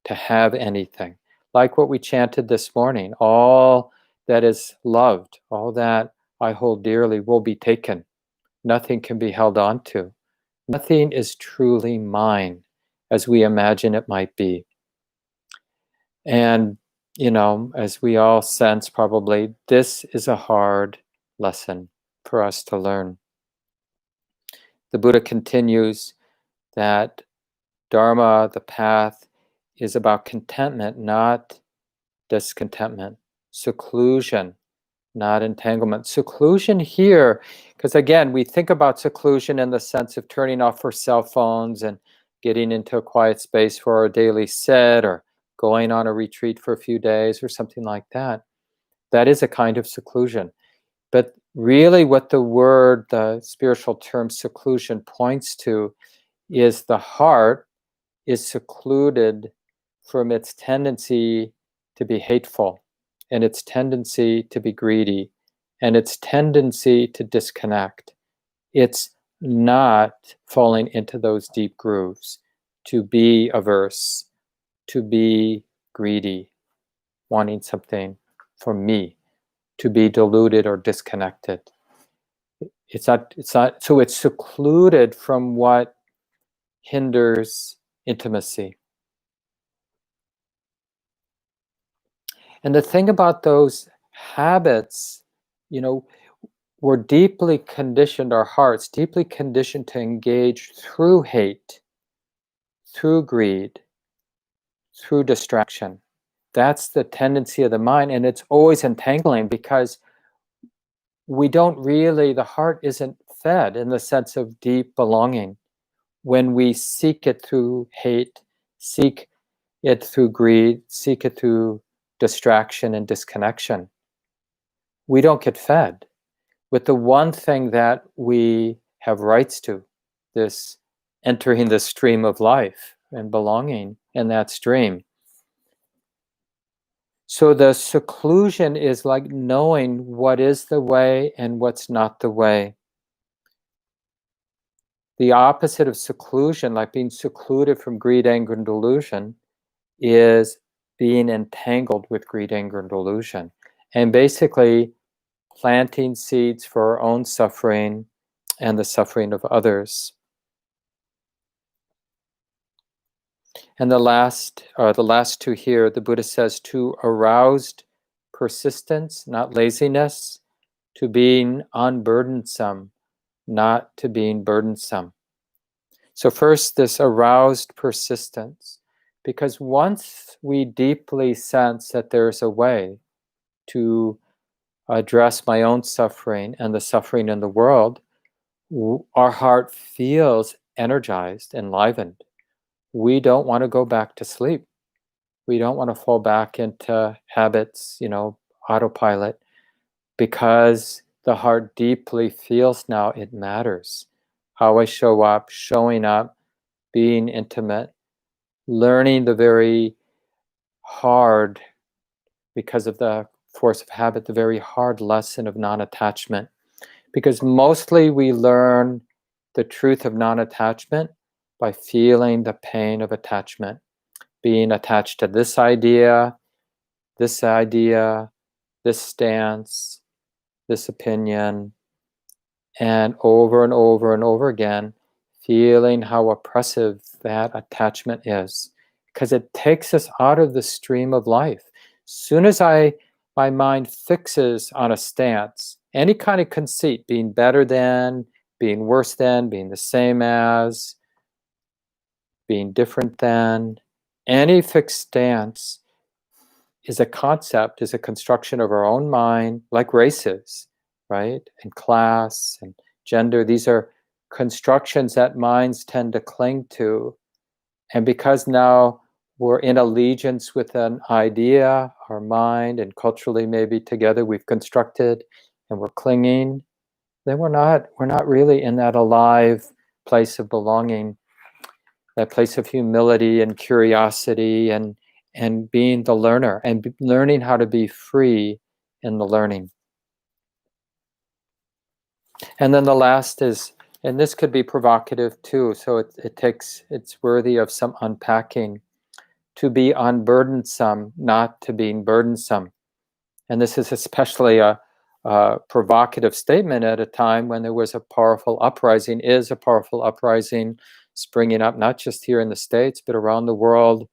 to have anything. Like what we chanted this morning, all that is loved, all that I hold dearly will be taken. Nothing can be held on to. Nothing is truly mine as we imagine it might be. And, as we all sense probably, this is a hard lesson for us to learn. The Buddha continues that Dharma, the path, is about contentment, not discontentment. Seclusion, not entanglement. Seclusion here, because again, we think about seclusion in the sense of turning off our cell phones and getting into a quiet space for our daily sit, or going on a retreat for a few days or something like that. That is a kind of seclusion. But really what the spiritual term seclusion points to is the heart is secluded from its tendency to be hateful and its tendency to be greedy and its tendency to disconnect. It's not falling into those deep grooves, to be averse, to be greedy, wanting something for me, to be deluded or disconnected. It's not, so it's secluded from what hinders intimacy. And the thing about those habits, we're deeply conditioned, our hearts deeply conditioned to engage through hate, through greed, through distraction. That's the tendency of the mind, and it's always entangling because the heart isn't fed in the sense of deep belonging. When we seek it through hate, seek it through greed, seek it through distraction and disconnection, we don't get fed with the one thing that we have rights to, this entering the stream of life and belonging in that stream. So the seclusion is like knowing what is the way and what's not the way. The opposite of seclusion, like being secluded from greed, anger, and delusion, is being entangled with greed, anger, and delusion. And basically planting seeds for our own suffering and the suffering of others. And the last two here, the Buddha says, to aroused persistence, not laziness, to being unburdensome, not to being burdensome. So first, this aroused persistence, because once we deeply sense that there's a way to address my own suffering and the suffering in the world, our heart feels energized, enlivened. We don't want to go back to sleep. We don't want to fall back into habits, autopilot, because the heart deeply feels now it matters. How I show up, showing up, being intimate, learning the very hard, because of the force of habit, the very hard lesson of non-attachment. Because mostly we learn the truth of non-attachment by feeling the pain of attachment, being attached to this idea, this stance, this opinion, and over and over and over again, feeling how oppressive that attachment is, because it takes us out of the stream of life. Soon as my mind fixes on a stance, any kind of conceit, being better than, being worse than, being the same as, being different than, any fixed stance is a concept, is a construction of our own mind, like races, right? And class and gender. These are constructions that minds tend to cling to. And because now we're in allegiance with an idea, our mind, and culturally maybe together we've constructed and we're clinging, then we're not really in that alive place of belonging, that place of humility and curiosity and being the learner and learning how to be free in the learning. And then the last is, and this could be provocative too, so it's worthy of some unpacking, to be unburdensome, not to being burdensome. And this is especially a provocative statement at a time when there was a powerful uprising, springing up not just here in the States, but around the world,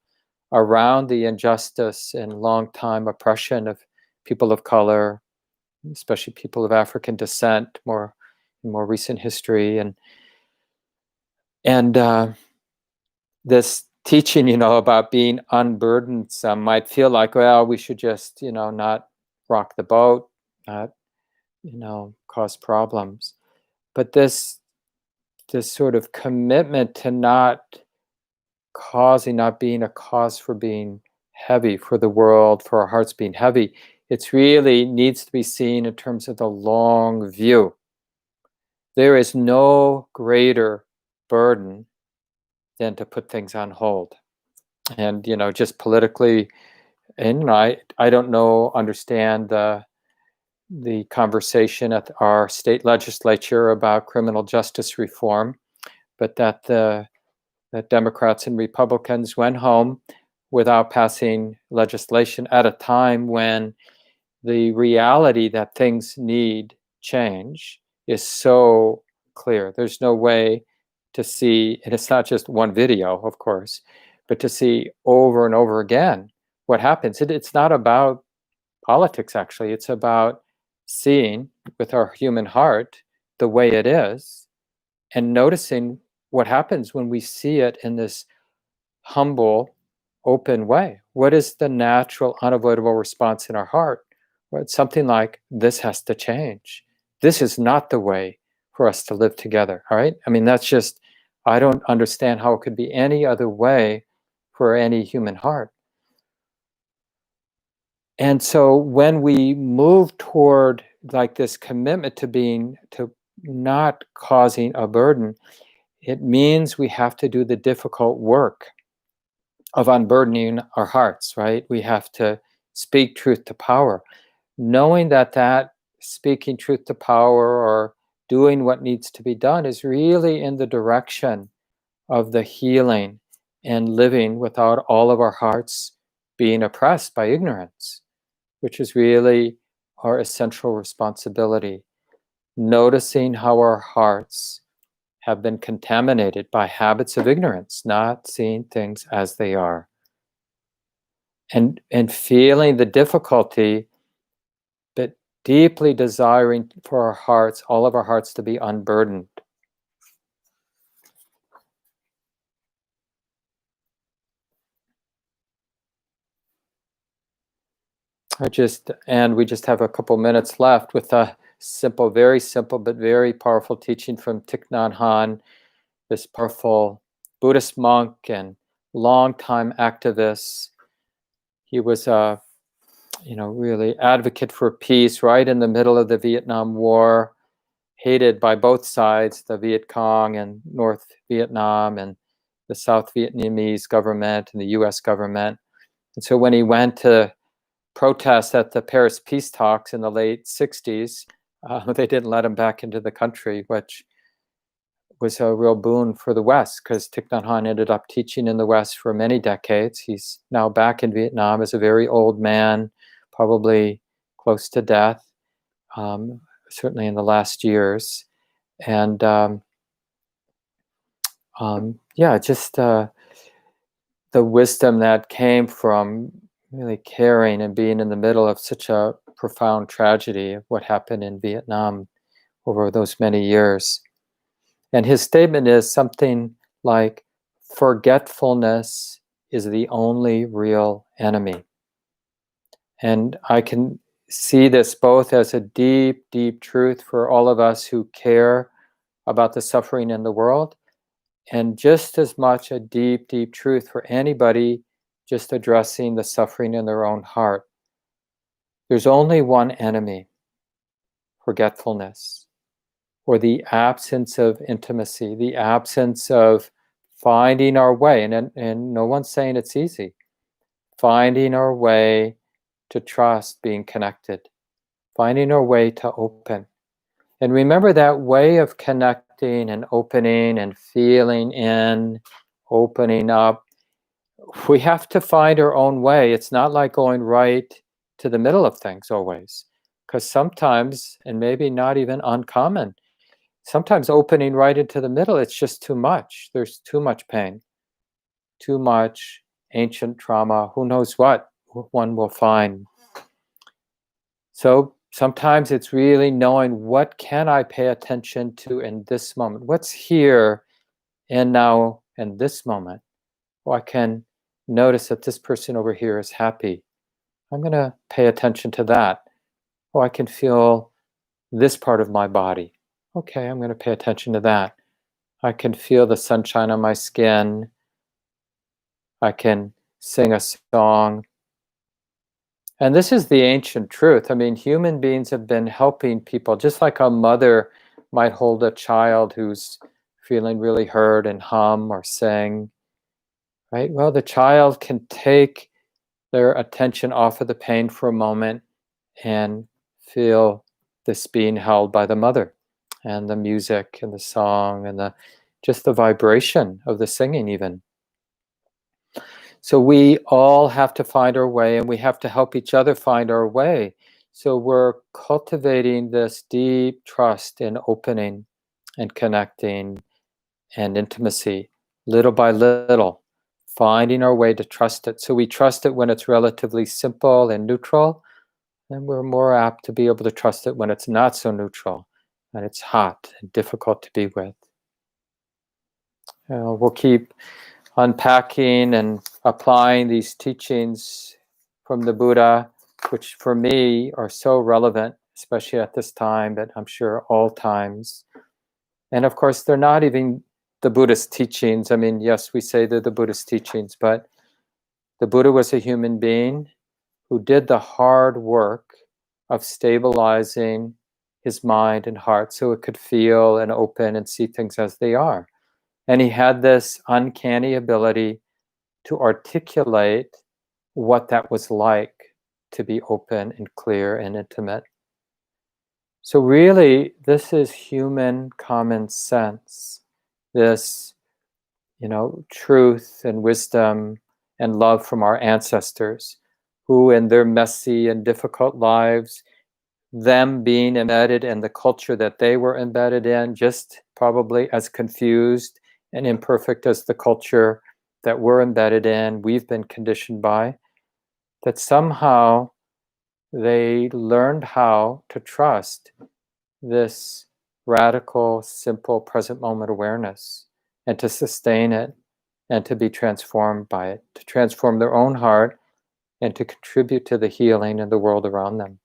around the injustice and long-time oppression of people of color, especially people of African descent, in more recent history, and this teaching, about being unburdensome might feel like, well, we should just, not rock the boat, not, cause problems. But this sort of commitment to not being a cause for being heavy, for the world, for our hearts being heavy, it's really needs to be seen in terms of the long view. There is no greater burden than to put things on hold. And, just politically, and I don't understand the the conversation at our state legislature about criminal justice reform, but that Democrats and Republicans went home without passing legislation at a time when the reality that things need change is so clear. There's no way to see, and it's not just one video, of course, but to see over and over again what happens. It's not about politics, actually. It's about seeing with our human heart the way it is and noticing what happens when we see it in this humble, open way. What is the natural, unavoidable response in our heart? Well, it's something like, this has to change. This is not the way for us to live together, all right? I mean, that's just, I don't understand how it could be any other way for any human heart. And so when we move toward like this commitment to not causing a burden, it means we have to do the difficult work of unburdening our hearts, right? We have to speak truth to power, knowing that speaking truth to power or doing what needs to be done is really in the direction of the healing and living without all of our hearts being oppressed by ignorance, which is really our essential responsibility. Noticing how our hearts have been contaminated by habits of ignorance, not seeing things as they are. And feeling the difficulty, but deeply desiring for our hearts, all of our hearts, to be unburdened. We just have a couple minutes left with a simple, very simple, but very powerful teaching from Thich Nhat Hanh, this powerful Buddhist monk and longtime activist. He was a, really advocate for peace right in the middle of the Vietnam War, hated by both sides, the Viet Cong and North Vietnam and the South Vietnamese government and the US government. And so when he went to protest at the Paris peace talks in the late 60s, they didn't let him back into the country, which was a real boon for the West, because Thich Nhat Hanh ended up teaching in the West for many decades. He's now back in Vietnam as a very old man, probably close to death, certainly in the last years. And just the wisdom that came from really caring and being in the middle of such a profound tragedy of what happened in Vietnam over those many years. And his statement is something like, forgetfulness is the only real enemy. And I can see this both as a deep, deep truth for all of us who care about the suffering in the world, and just as much a deep, deep truth for anybody just addressing the suffering in their own heart. There's only one enemy: forgetfulness, or the absence of intimacy, the absence of finding our way. And no one's saying it's easy. Finding our way to trust being connected, finding our way to open. And remember that way of connecting and opening and feeling in, opening up. We have to find our own way. It's not like going right to the middle of things always, because sometimes, and maybe not even uncommon, sometimes opening right into the middle, it's just too much. There's too much pain, too much ancient trauma, who knows what one will find. So sometimes it's really knowing, what can I pay attention to in this moment? What's here and now in this moment? Well, I can notice that this person over here is happy. I'm going to pay attention to that. Oh, I can feel this part of my body. Okay, I'm going to pay attention to that. I can feel the sunshine on my skin. I can sing a song. And this is the ancient truth. I mean, human beings have been helping people, just like a mother might hold a child who's feeling really hurt and hum or sing, right? Well, the child can take their attention off of the pain for a moment and feel this being held by the mother, and the music and the song and just the vibration of the singing even. So we all have to find our way, and we have to help each other find our way. So we're cultivating this deep trust in opening and connecting and intimacy, little by little, finding our way to trust it. So we trust it when it's relatively simple and neutral, and we're more apt to be able to trust it when it's not so neutral and it's hot and difficult to be with. We'll keep unpacking and applying these teachings from the Buddha, which for me are so relevant, especially at this time, but I'm sure all times. And of course, they're not even the Buddhist teachings. I mean, yes, we say they're the Buddhist teachings, but the Buddha was a human being who did the hard work of stabilizing his mind and heart so it could feel and open and see things as they are. And he had this uncanny ability to articulate what that was like to be open and clear and intimate. So really, this is human common sense, this, truth and wisdom and love from our ancestors, who in their messy and difficult lives, them being embedded in the culture that they were embedded in, just probably as confused and imperfect as the culture that we're embedded in, we've been conditioned by, that somehow they learned how to trust this radical, simple, present moment awareness and to sustain it and to be transformed by it, to transform their own heart and to contribute to the healing in the world around them.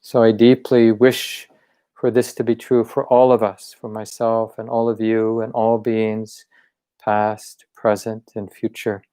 So I deeply wish for this to be true for all of us, for myself and all of you and all beings, past, present, and future.